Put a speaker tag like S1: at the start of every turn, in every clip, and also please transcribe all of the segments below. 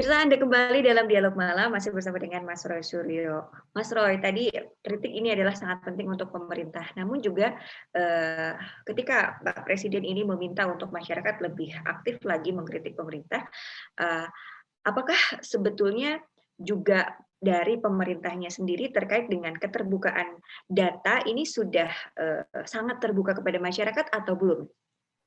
S1: Pemirsa, Anda kembali dalam Dialog Malam, masih bersama dengan Mas Roy Suryo. Mas Roy, tadi kritik ini adalah sangat penting untuk pemerintah, namun juga ketika Pak Presiden ini meminta untuk masyarakat lebih aktif lagi mengkritik pemerintah, eee, apakah sebetulnya juga dari pemerintahnya sendiri terkait dengan keterbukaan data ini sudah, sangat terbuka kepada masyarakat atau belum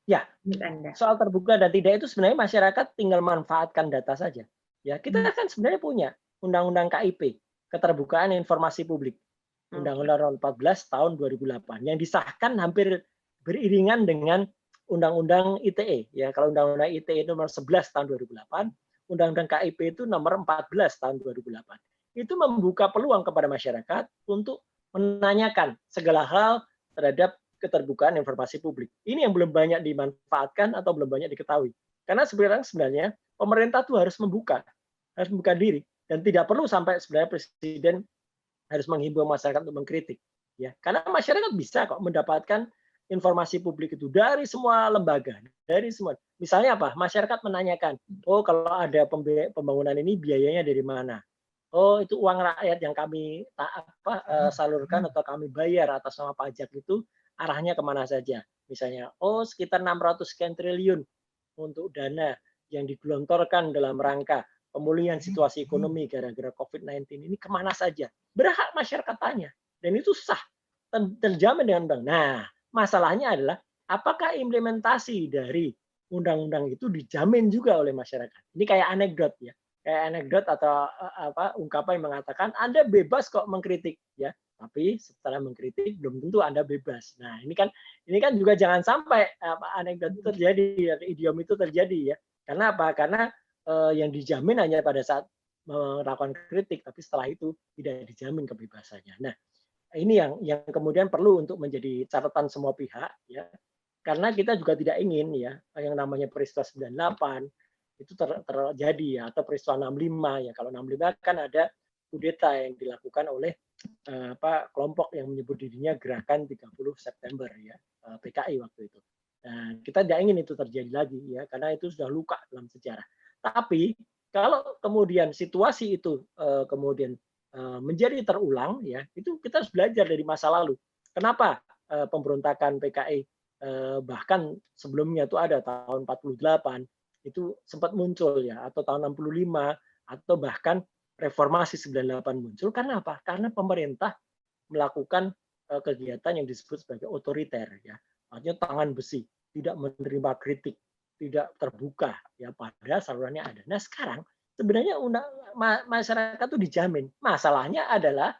S2: Ya,
S1: menurut Anda?
S2: soal terbuka dan tidak itu sebenarnya masyarakat tinggal manfaatkan data saja. Ya, kita
S1: Mmm,
S2: kan sebenarnya punya Undang-Undang KIP, Keterbukaan Informasi Publik.
S1: oke.
S2: Undang-Undang Nomor 14 tahun 2008 yang disahkan hampir beriringan dengan Undang-Undang ITE. Ya, kalau Undang-Undang ITE nomor 11 tahun 2008, Undang-Undang KIP itu nomor 14 tahun 2008. Itu membuka peluang kepada masyarakat untuk menanyakan segala hal terhadap keterbukaan informasi publik. Ini yang belum banyak dimanfaatkan atau belum banyak diketahui. Karena sebenarnya pemerintah tuh harus membuka diri dan tidak perlu sampai sebenarnya presiden harus menghimbau masyarakat untuk mengkritik. Ya, karena masyarakat bisa kok mendapatkan informasi publik itu dari semua lembaga, dari semua. Misalnya apa? Masyarakat menanyakan, oh kalau ada pembangunan ini biayanya dari mana? Oh itu uang rakyat yang kami salurkan atau kami bayar atas nama pajak itu arahnya kemana saja? Misalnya, oh sekitar 600 sekian triliun untuk dana yang digelontorkan dalam rangka pemulihan situasi ekonomi gara-gara COVID-19 ini kemana saja? Berhak masyarakat tanya. Dan itu sah, terjamin dengan undang. Nah, masalahnya adalah apakah implementasi dari undang-undang itu dijamin juga oleh masyarakat? Ini kayak anekdot ya. Kayak anekdot atau ungkapan yang mengatakan Anda bebas kok mengkritik ya, tapi setelah mengkritik belum tentu Anda bebas. Nah, ini kan juga jangan sampai anekdot itu terjadi, idiom itu terjadi ya. Karena apa? Karena yang dijamin hanya pada saat melakukan kritik, tapi setelah itu tidak dijamin kebebasannya. Nah, ini yang kemudian perlu untuk menjadi catatan semua pihak ya. Karena kita juga tidak ingin ya yang namanya peristiwa 98 itu terjadi ya atau peristiwa 65 ya. Kalau 65 kan ada kudeta yang dilakukan oleh kelompok yang menyebut dirinya Gerakan 30 September ya, PKI waktu itu. Nah, kita tidak ingin itu terjadi lagi ya karena itu sudah luka dalam sejarah. Tapi kalau kemudian situasi itu kemudian menjadi terulang ya itu kita harus belajar dari masa lalu. Kenapa pemberontakan PKI bahkan sebelumnya itu ada tahun 48 itu sempat muncul ya atau tahun 65 atau bahkan reformasi 98 muncul karena apa? Karena pemerintah melakukan kegiatan yang disebut sebagai otoriter ya. Artinya tangan besi, tidak menerima kritik, tidak terbuka ya pada salurannya ada. Nah, sekarang sebenarnya masyarakat itu dijamin. Masalahnya adalah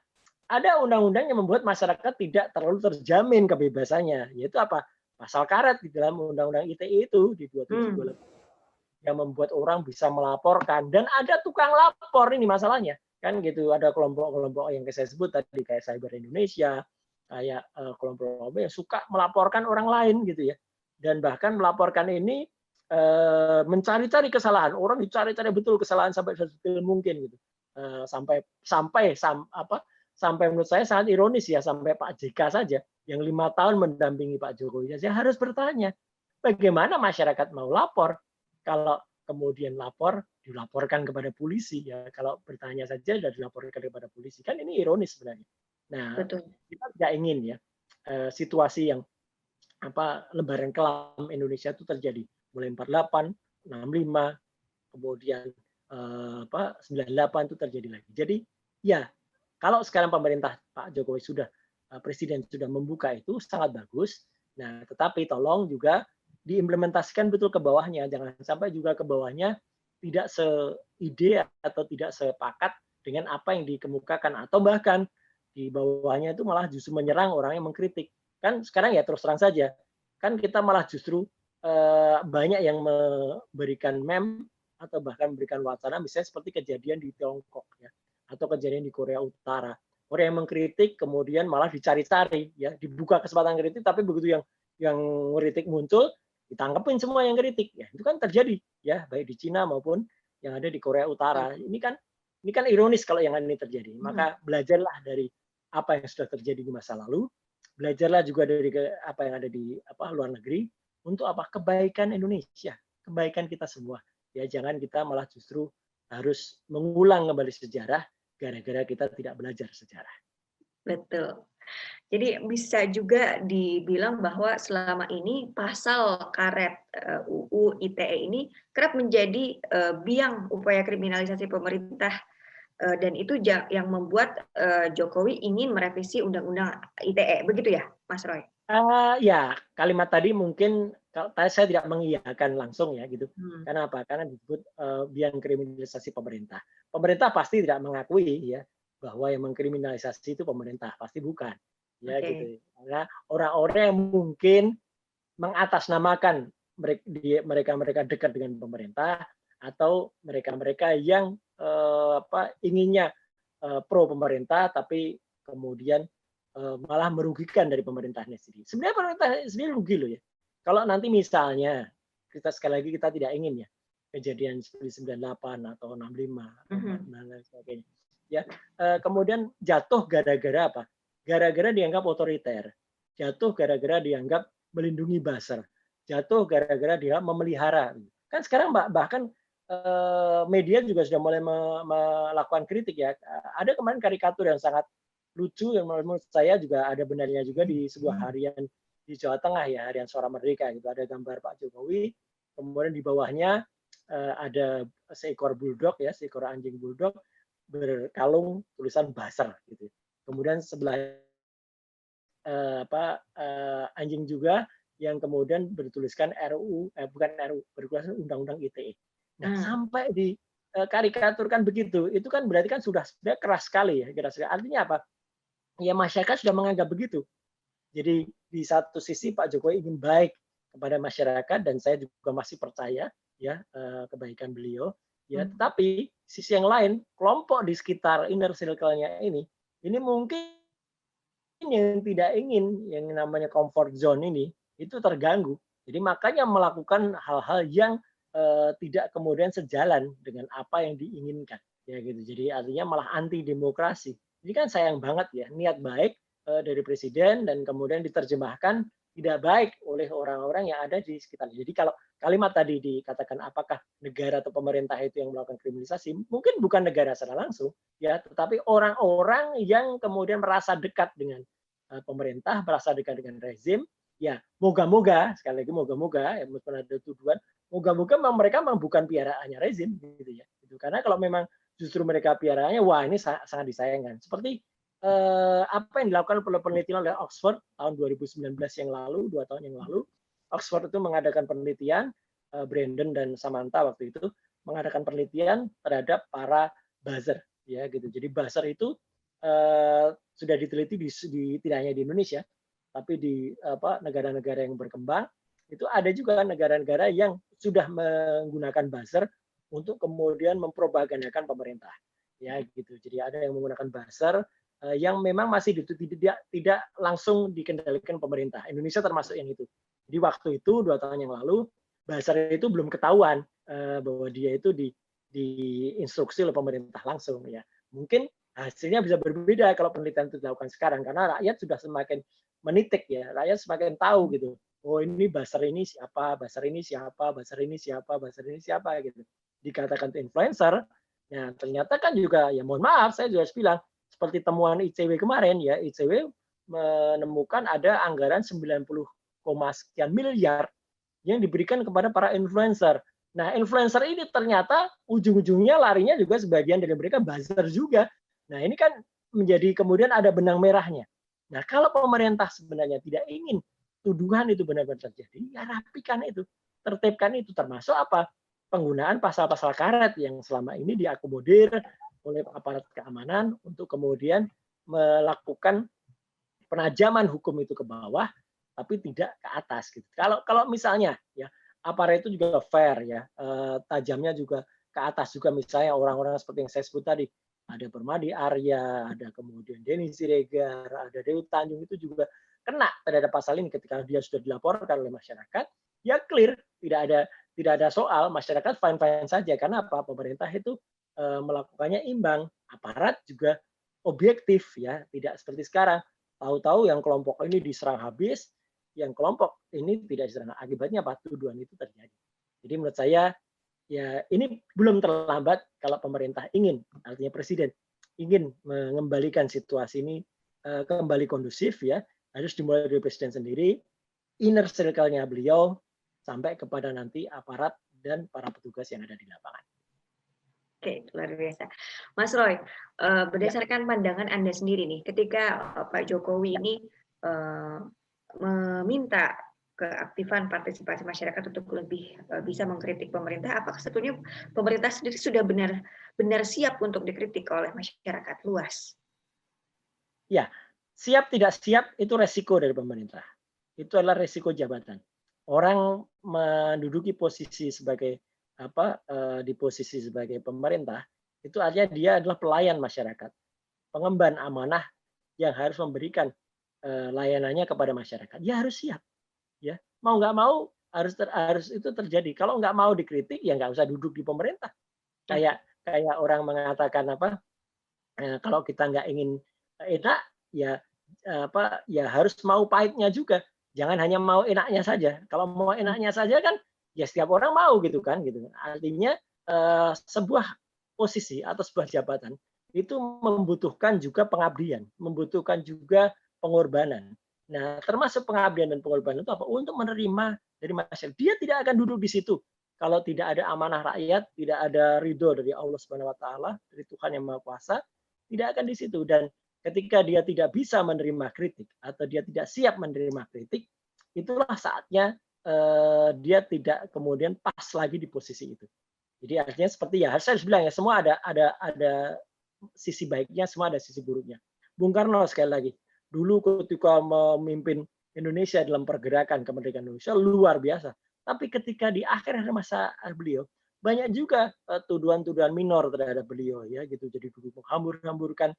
S2: ada undang-undang yang membuat masyarakat tidak terlalu terjamin kebebasannya, yaitu apa? Pasal karet di dalam undang-undang ITE itu di 27
S1: Mmm,
S2: 28 yang membuat orang bisa melaporkan dan ada tukang lapor ini masalahnya. Kan gitu, ada kelompok-kelompok yang saya sebut tadi kayak Cyber Indonesia, kayak kelompok-kelompok yang suka melaporkan orang lain gitu ya. Dan bahkan melaporkan ini mencari-cari kesalahan. Orang dicari-cari betul kesalahan sampai sedetail mungkin gitu. Sampai sampai sampai menurut saya sangat ironis ya sampai Pak JK saja yang 5 tahun mendampingi Pak Jokowi saja harus bertanya bagaimana masyarakat mau lapor kalau kemudian dilaporkan kepada polisi ya kalau bertanya saja sudah dilaporkan kepada polisi kan ini ironis sebenarnya. Nah
S1: betul.
S2: kita tidak ingin ya situasi yang lembaran kelam Indonesia itu terjadi mulai 48, 65, kemudian 98 itu terjadi lagi. Jadi ya kalau sekarang pemerintah Pak Jokowi presiden sudah membuka itu sangat bagus. Nah, tetapi tolong juga diimplementasikan betul ke bawahnya. Jangan sampai juga ke bawahnya tidak seide atau tidak sepakat dengan apa yang dikemukakan atau bahkan di bawahnya itu malah justru menyerang orang yang mengkritik. Kan sekarang ya terus terang saja, kan kita malah justru banyak yang memberikan meme atau bahkan memberikan wacana misalnya seperti kejadian di Tiongkok ya atau kejadian di Korea Utara. Orang yang mengkritik kemudian malah dicari-cari ya, dibuka kesempatan kritik tapi begitu yang kritik muncul ditangkepin semua yang kritik. Ya, itu kan terjadi ya baik di Cina maupun yang ada di Korea
S1: Mmm,
S2: Utara. Ini kan ironis kalau yang ini terjadi.
S1: mhm.
S2: Maka belajarlah dari apa yang sudah terjadi di masa lalu, belajarlah juga dari apa yang ada di luar negeri untuk apa kebaikan Indonesia, kebaikan kita semua. Ya jangan kita malah justru harus mengulang kembali sejarah gara-gara kita tidak belajar sejarah.
S1: Betul. Jadi bisa juga dibilang bahwa selama ini pasal karet UU ITE ini kerap menjadi biang upaya kriminalisasi pemerintah dan itu yang membuat Jokowi ingin merevisi Undang-Undang ITE, begitu ya, Mas Roy?
S2: Ya, kalimat tadi mungkin kalau saya tidak mengiyakan langsung ya gitu.
S1: Hmm.
S2: Karena apa? Karena disebut biang kriminalisasi pemerintah. Pemerintah pasti tidak mengakui ya bahwa yang mengkriminalisasi itu pemerintah, pasti bukan. Ya
S1: Oke.
S2: gitu. Karena orang-orang yang mungkin mengatasnamakan mereka dekat dengan pemerintah atau mereka-mereka yang inginnya pro pemerintah tapi kemudian malah merugikan dari pemerintahnya sendiri. Sebenarnya pemerintah sendiri rugi loh ya. Kalau nanti misalnya kita sekali lagi kita tidak ingin ya kejadian seperti 98 atau 65 atau 46 dan lain sebagainya. Ya, kemudian jatuh gara-gara apa? Gara-gara dianggap otoriter. Jatuh gara-gara dianggap melindungi buzzer. Jatuh gara-gara dia memelihara. Kan sekarang bahkan media juga sudah mulai melakukan kritik ya. Ada kemarin karikatur yang sangat lucu yang menurut saya juga ada benarnya juga di sebuah harian di Jawa Tengah ya, harian Suara Merdeka gitu. Ada gambar Pak Jokowi, kemudian di bawahnya ada seekor bulldog ya, seekor anjing bulldog berkalung tulisan buzzer gitu. Kemudian sebelah anjing juga yang kemudian bertuliskan bukan RUU, bertuliskan Undang-Undang ITE. Nah, sampai di karikaturkan begitu, itu kan berarti kan sudah keras sekali ya, keras sekali. Artinya apa? Ya masyarakat sudah menganggap begitu. Jadi di satu sisi Pak Jokowi ingin baik kepada masyarakat dan saya juga masih percaya ya kebaikan beliau. Ya, tetapi sisi yang lain kelompok di sekitar inner circle-nya ini mungkin yang tidak ingin yang namanya comfort zone ini itu terganggu. Jadi makanya melakukan hal-hal yang tidak kemudian sejalan dengan apa yang diinginkan. Ya gitu. Jadi artinya malah anti demokrasi. Ini kan sayang banget ya niat baik dari presiden dan kemudian diterjemahkan tidak baik oleh orang-orang yang ada di sekitar. Jadi kalau kalimat tadi dikatakan apakah negara atau pemerintah itu yang melakukan kriminalisasi, mungkin bukan negara secara langsung, ya, tetapi orang-orang yang kemudian merasa dekat dengan pemerintah, merasa dekat dengan rezim, ya moga-moga sekali lagi moga-moga ya meskipun ada tuduhan, moga-moga mereka memang bukan piaraannya rezim gitu ya. Gitu. Karena kalau memang justru mereka piaraannya, wah ini sangat disayangkan. Seperti apa yang dilakukan oleh penelitian oleh Oxford tahun 2019 yang lalu, 2 tahun yang lalu, Oxford itu mengadakan penelitian, Brandon dan Samantha waktu itu mengadakan penelitian terhadap para buzzer, ya gitu. Jadi buzzer itu sudah diteliti tidak hanya di Indonesia, tapi di negara-negara yang berkembang itu ada juga negara-negara yang sudah menggunakan buzzer untuk kemudian mempropagandakan pemerintah, ya gitu. Jadi ada yang menggunakan buzzer yang memang masih tidak langsung dikendalikan pemerintah. Indonesia termasuk yang itu. Jadi waktu itu 2 tahun yang lalu buzzer itu belum ketahuan bahwa dia itu diinstruksi oleh pemerintah langsung ya. Mungkin hasilnya bisa berbeda kalau penelitian itu dilakukan sekarang karena rakyat sudah semakin menitik ya, rakyat semakin tahu gitu. Oh ini buzzer ini siapa, buzzer ini siapa, buzzer ini siapa, buzzer ini siapa gitu. Dikatakan itu influencer, nah ternyata kan juga ya mohon maaf saya juga harus bilang seperti temuan ICW kemarin ya, ICW menemukan ada anggaran 90, sekian miliar yang diberikan kepada para influencer. Nah, influencer ini ternyata ujung-ujungnya larinya juga sebagian dari mereka buzzer juga. Nah, ini kan menjadi kemudian ada benang merahnya. Nah, kalau pemerintah sebenarnya tidak ingin tuduhan itu benar-benar terjadi, ya rapikan itu, tertibkan itu, termasuk apa? Penggunaan pasal-pasal karet yang selama ini diakomodir oleh aparat keamanan untuk kemudian melakukan penajaman hukum itu ke bawah, tapi tidak ke atas. Gitu. Kalau misalnya ya aparat itu juga fair ya, tajamnya juga ke atas juga misalnya orang-orang seperti yang saya sebut tadi, ada Permadi Arya, ada kemudian Denny Siregar, ada Dewi Tanjung itu juga kena terhadap pasal ini ketika dia sudah dilaporkan oleh masyarakat, ya clear, tidak ada soal, masyarakat fine-fine saja karena apa? Pemerintah itu melakukannya imbang, aparat juga objektif ya, tidak seperti sekarang. Tahu-tahu yang kelompok ini diserang habis, yang kelompok ini tidak diserang. Akibatnya apa? Tuduhan itu terjadi. Jadi menurut saya ya ini belum terlambat kalau pemerintah ingin, artinya presiden ingin mengembalikan situasi ini kembali kondusif ya, harus dimulai dari presiden sendiri, inner circle-nya beliau sampai kepada nanti aparat dan para petugas yang ada di lapangan.
S1: Oke, luar biasa. Mas Roy,
S2: Ya,
S1: berdasarkan pandangan Anda sendiri nih, ketika Pak Jokowi
S2: ya,
S1: ini meminta keaktifan partisipasi masyarakat untuk lebih bisa mengkritik pemerintah, apakah sebetulnya pemerintah sendiri sudah benar siap untuk dikritik oleh masyarakat luas?
S2: ya. Siap tidak siap itu resiko dari pemerintah. Itu adalah resiko jabatan. Orang menduduki posisi sebagai di posisi sebagai pemerintah, itu artinya dia adalah pelayan masyarakat, pengemban amanah yang harus memberikan layanannya kepada masyarakat. Dia harus siap, ya. Mau nggak mau harus itu terjadi. Kalau nggak mau dikritik, ya nggak usah duduk di pemerintah.
S1: Oke.
S2: Kayak kayak orang mengatakan kalau kita nggak ingin enak, ya ya harus mau pahitnya juga. Jangan hanya mau enaknya saja. Kalau mau enaknya saja kan, ya setiap orang mau gitu kan, gitu. Artinya sebuah posisi atau sebuah jabatan itu membutuhkan juga pengabdian, membutuhkan juga pengorbanan. Nah, termasuk pengabdian dan pengorbanan itu apa? Untuk menerima dari masyarakat. Dia tidak akan duduk di situ kalau tidak ada amanah rakyat, tidak ada ridho dari Allah Subhanahu Wa Taala, dari Tuhan yang Maha Kuasa, tidak akan di situ. Dan ketika dia tidak bisa menerima kritik atau dia tidak siap menerima kritik, itulah saatnya dia tidak kemudian pas lagi di posisi itu. Jadi artinya seperti ya, saya harus bilang ya, semua ada sisi baiknya, semua ada sisi buruknya. Bung Karno sekali lagi, dulu ketika memimpin Indonesia dalam pergerakan kemerdekaan Indonesia luar biasa. Tapi ketika di akhir masa beliau, banyak juga tuduhan-tuduhan minor terhadap beliau ya gitu. Jadi dulu menghambur-hamburkan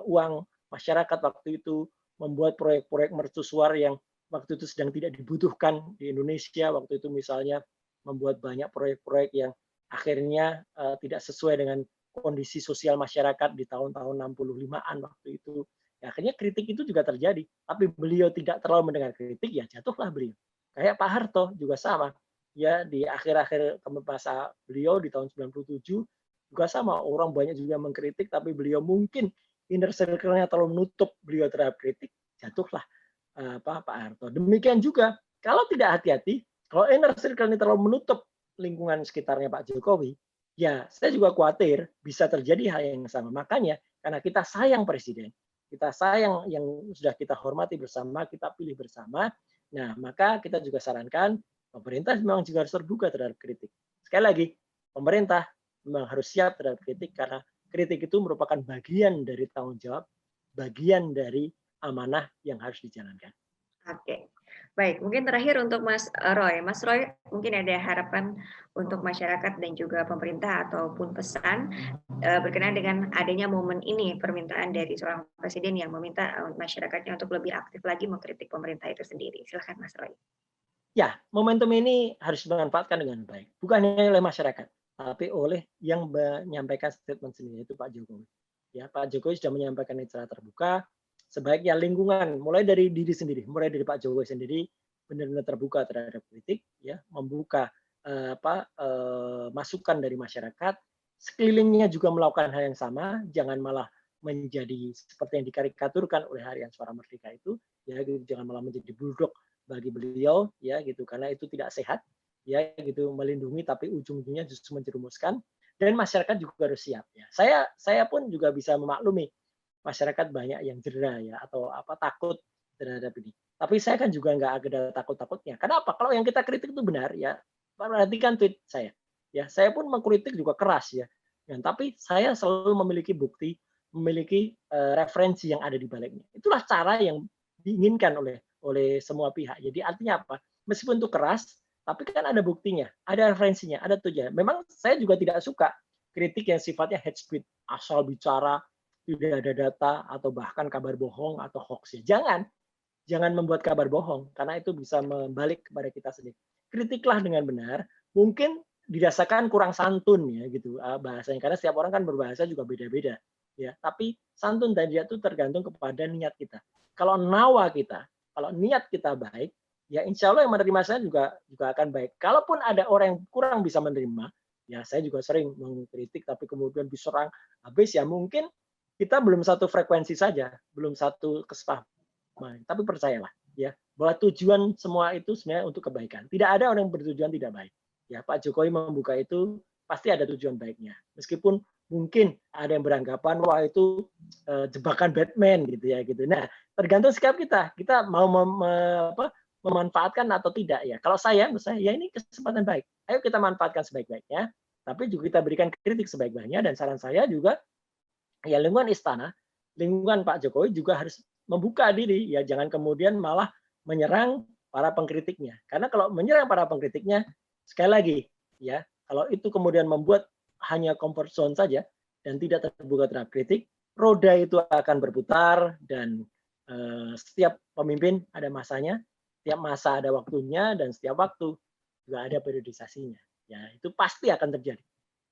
S2: uang masyarakat waktu itu, membuat proyek-proyek mercusuar yang waktu itu sedang tidak dibutuhkan di Indonesia. Waktu itu misalnya membuat banyak proyek-proyek yang akhirnya tidak sesuai dengan kondisi sosial masyarakat di tahun-tahun 65-an waktu itu. Ya, akhirnya kritik itu juga terjadi. Tapi beliau tidak terlalu mendengar kritik, ya jatuhlah beliau. Kayak Pak Harto juga sama. Ya, di akhir-akhir masa beliau di tahun 97 juga sama. Orang banyak juga mengkritik, tapi beliau mungkin inner circle-nya terlalu menutup beliau terhadap kritik, jatuhlah Pak Harto. Demikian juga kalau tidak hati-hati, kalau inner circle ini terlalu menutup lingkungan sekitarnya Pak Jokowi, ya saya juga khawatir bisa terjadi hal yang sama. Makanya karena kita sayang presiden, kita sayang yang sudah kita hormati bersama, kita pilih bersama. Nah, maka kita juga sarankan pemerintah memang juga harus terbuka terhadap kritik. Sekali lagi, pemerintah memang harus siap terhadap kritik karena kritik itu merupakan bagian dari tanggung jawab, bagian dari amanah yang harus dijalankan.
S1: Oke, baik. Mungkin terakhir untuk Mas Roy. Mas Roy, mungkin ada harapan untuk masyarakat dan juga pemerintah ataupun pesan berkenaan dengan adanya momen ini, permintaan dari seorang presiden yang meminta masyarakatnya untuk lebih aktif lagi mengkritik pemerintah itu sendiri. Silakan Mas Roy.
S2: Ya, momentum ini harus dimanfaatkan dengan baik. Bukan hanya oleh masyarakat, tapi oleh yang menyampaikan statement sendiri, yaitu Pak Jokowi. Ya, Pak Jokowi sudah menyampaikan ini secara terbuka. Sebaiknya lingkungan, mulai dari diri sendiri, mulai dari Pak Jokowi sendiri, benar-benar terbuka terhadap kritik, ya, membuka masukan dari masyarakat. Sekelilingnya juga melakukan hal yang sama, jangan malah menjadi seperti yang dikarikaturkan oleh Harian Suara Merdeka itu, ya, jangan malah menjadi bulldog bagi beliau ya gitu karena itu tidak sehat ya gitu melindungi tapi ujung-ujungnya justru menjerumuskan dan masyarakat juga harus siap ya. Saya pun juga bisa memaklumi masyarakat banyak yang jera ya atau takut terhadap ini. Tapi saya kan juga nggak ada takut-takutnya. Kenapa? Kalau yang kita kritik itu benar ya, perhatikan tweet saya. Ya, saya pun mengkritik juga keras ya. Tapi saya selalu memiliki bukti, memiliki referensi yang ada di baliknya. Itulah cara yang diinginkan oleh semua pihak. Jadi artinya apa? Meskipun itu keras, tapi kan ada buktinya, ada referensinya, ada tujuan. Memang saya juga tidak suka kritik yang sifatnya hate speech, asal bicara, tidak ada data, atau bahkan kabar bohong atau hoax. Ya. Jangan membuat kabar bohong, karena itu bisa membalik kepada kita sendiri. Kritiklah dengan benar, mungkin dirasakan kurang santun ya gitu bahasanya, karena setiap orang kan berbahasa juga beda-beda. Ya, tapi santun dan dia itu tergantung kepada niat kita. Kalau nawa kita, kalau niat kita baik, ya insya Allah yang menerima saya juga akan baik. Kalaupun ada orang yang kurang bisa menerima, ya saya juga sering mengkritik tapi kemudian diserang habis, ya mungkin kita belum satu frekuensi saja, belum satu kesepahaman. Tapi percayalah ya bahwa tujuan semua itu sebenarnya untuk kebaikan. Tidak ada orang yang bertujuan tidak baik. Ya Pak Jokowi membuka itu pasti ada tujuan baiknya. Meskipun mungkin ada yang beranggapan wah itu jebakan Batman gitu ya gitu. Nah, tergantung sikap kita. Kita mau memanfaatkan atau tidak ya. Kalau saya, menurut saya ya ini kesempatan baik. Ayo kita manfaatkan sebaik-baiknya, tapi juga kita berikan kritik sebaik-baiknya, dan saran saya juga ya lingkungan istana, lingkungan Pak Jokowi juga harus membuka diri ya, jangan kemudian malah menyerang para pengkritiknya. Karena kalau menyerang para pengkritiknya, sekali lagi ya, kalau itu kemudian membuat hanya comfort zone saja dan tidak terbuka terhadap kritik, roda itu akan berputar dan setiap pemimpin ada masanya, setiap masa ada waktunya, dan setiap waktu juga ada periodisasinya. Ya, itu pasti akan terjadi.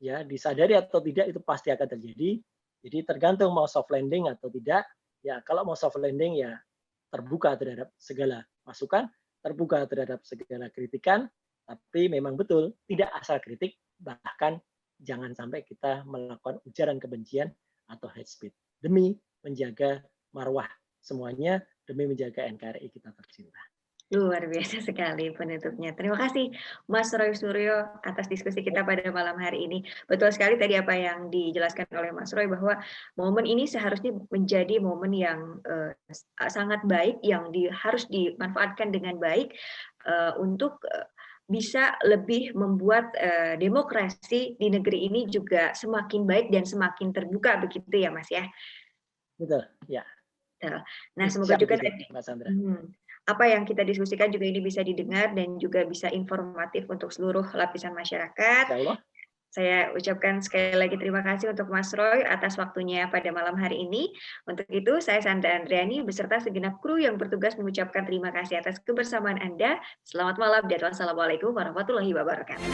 S2: Ya, disadari atau tidak itu pasti akan terjadi. Jadi tergantung mau soft landing atau tidak. Ya, kalau mau soft landing ya terbuka terhadap segala masukan, terbuka terhadap segala kritikan, tapi memang betul tidak asal kritik, bahkan jangan sampai kita melakukan ujaran kebencian atau hate speech demi menjaga marwah semuanya, demi menjaga NKRI kita tercinta.
S1: Luar biasa sekali penutupnya. Terima kasih Mas Roy Suryo atas diskusi kita pada malam hari ini. Betul sekali tadi apa yang dijelaskan oleh Mas Roy, bahwa momen ini seharusnya menjadi momen yang sangat baik, yang harus dimanfaatkan dengan baik untuk bisa lebih membuat demokrasi di negeri ini juga semakin baik dan semakin terbuka, begitu ya Mas ya?
S2: Betul, ya.
S1: Nah, semoga juga
S2: tadi Mas Sandra.
S1: Apa yang kita diskusikan juga ini bisa didengar dan juga bisa informatif untuk seluruh lapisan masyarakat. Saya ucapkan sekali lagi terima kasih untuk Mas Roy atas waktunya pada malam hari ini. Untuk itu, saya Sandra Andriani beserta segenap kru yang bertugas mengucapkan terima kasih atas kebersamaan Anda. Selamat malam dan wassalamualaikum warahmatullahi wabarakatuh.